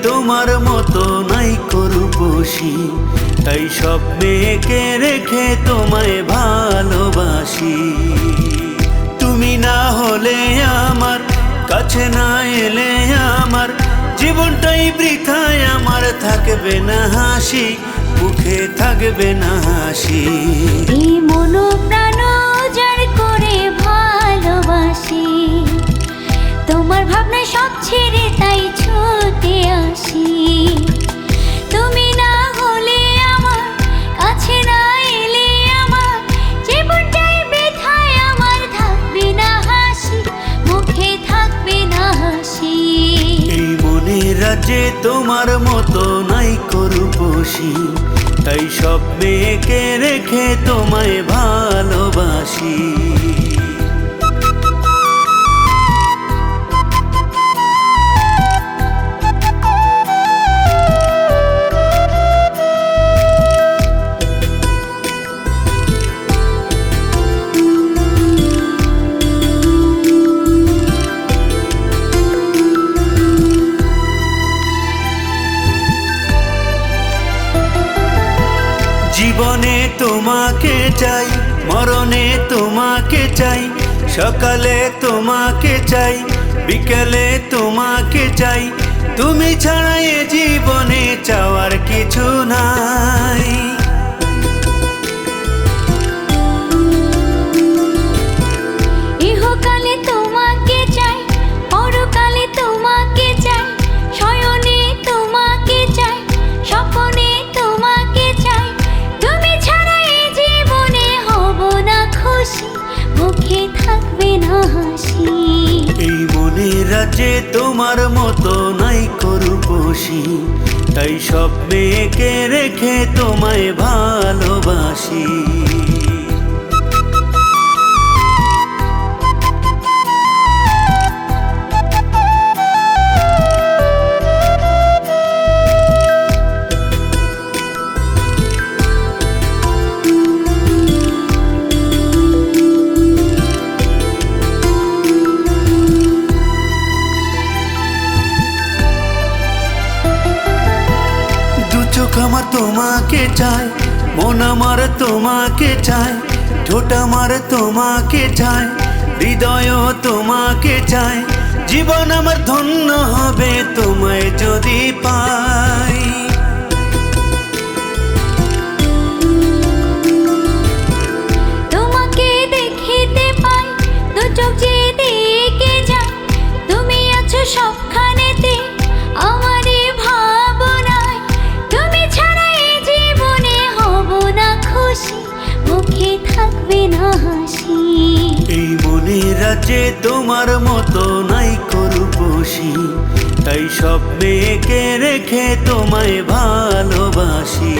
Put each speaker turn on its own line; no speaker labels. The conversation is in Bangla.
তোমার মতো নাই রূপসী, তাই স্বপ্নেকে রেখে তোমায় ভালোবাসি। তুমি না হলে আমার, কাছে না এলে আমার জীবনটাই বৃথায়, আমার থাকবে না হাসি, মুখে থাকবে না হাসি।
এই মন প্রাণ উজাড় করে ভালোবাসি, তোমার ভাবনা সব ছেড়ে তাই ছুটে আসি। তুমি না হলে আমার, কাছে না এলে আমার জীবনটাই বৃথায়, আমার থাকবে না হাসি, মুখে থাকবে না হাসি।
এই মনের রাজ্যে তোমার মতো নাই রূপসী, তাই স্বপ্নেকে রেখে তোমায় ভালোবাসি। জীবনে তোমাকে চাই, মরণে তোমাকে চাই, সকালে তোমাকে চাই, বিকেলে তোমাকে চাই। তুমি ছাড়া এ জীবনে চাওয়ার কিছু নাই।
ইহকালে তোমাকে চাই, পরকালে তোমাকে চাই, শয়নে তোমাকে চাই, স্বপ্নে তোমাকে চাই। তুমি ছাড়া এই জীবনে হব না খুশি, মুখে থাকবে না হাসি।
এই মনের রাজ্যে তোমার মতো নাই রূপসী, তাই স্বপ্নেকে রেখে তোমায় ভালোবাসি। চোখ আমার তোমাকে চায়, মন আমার তোমাকে চায়, ঠোঁট আমার তোমাকে চায়, হৃদয় তোমাকে চায়। জীবন আমার ধন্য হবে তোমায় যদি পাই।
তোমাকে দেখিতে পাই, দু চোখ যে দিকে যায়, তুমি আছো সবখানেতে আমারই ভাবনায়। তুমি ছাড়া এই জীবনে হব না খুশি, মুখে থাকবে না হাসি।
এই মনের রাজ্যে তোমার মতো নাই রূপসী, তাই স্বপ্নেকে রেখে তোমায় ভালোবাসি।